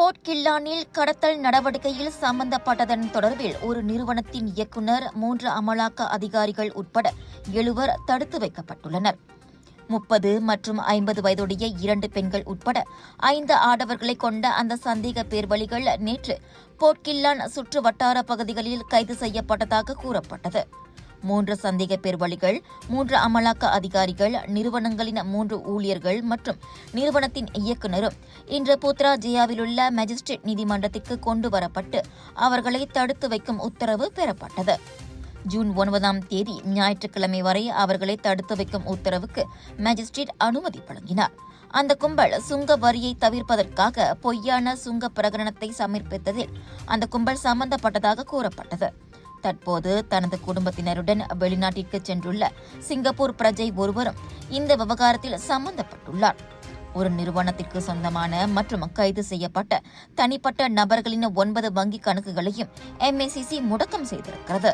Board கில்லானில் கடத்தல் நடவடிக்கையில் சம்பந்தப்பட்டதன் தொடர்பில் ஒரு நிறுவனத்தின் இயக்குநர் 3 அமலாக்க அதிகாரிகள் உட்பட 7 தடுத்து வைக்கப்பட்டுள்ளனர். 30 மற்றும் 50 வயதுடைய 2 பெண்கள் உட்பட 5 ஆடவர்களை கொண்ட அந்த சந்தேக பேர்வழிகள் நேற்று போர்ட் கில்லான் சுற்று வட்டார பகுதிகளில் கைது செய்யப்பட்டதாக கூறப்பட்டது. 3 சந்தேக பேர்வழிகள் 3 அமலாக்க அதிகாரிகள், நிறுவனங்களின் 3 ஊழியர்கள் மற்றும் நிறுவனத்தின் இயக்குநரும் இன்று புத்ராஜயாவிலுள்ள மேஜிஸ்ட்ரேட் நீதிமன்றத்திற்கு கொண்டு வரப்பட்டு அவர்களை தடுத்து வைக்கும் உத்தரவு பெறப்பட்டது. ஜூன் 9ஆம் தேதி ஞாயிற்றுக்கிழமை வரை அவர்களை தடுத்து வைக்கும் உத்தரவுக்கு மேஜிஸ்ட்ரேட் அனுமதி வழங்கினார். அந்த கும்பல் சுங்க வரியை தவிர்ப்பதற்காக பொய்யான சுங்க பிரகடனத்தை சமர்ப்பித்ததில் அந்த கும்பல் சம்பந்தப்பட்டதாக கூறப்பட்டது. தற்போது தனது குடும்பத்தினருடன் வெளிநாட்டிற்கு சென்றுள்ள சிங்கப்பூர் பிரஜை ஒருவரும் இந்த விவகாரத்தில் சம்பந்தப்பட்டுள்ளார். ஒரு நிறுவனத்திற்கு சொந்தமான மற்றும் கைது செய்யப்பட்ட தனிப்பட்ட நபர்களின் 9 வங்கிக் கணக்குகளையும் MACC முடக்கம் செய்திருக்கிறது.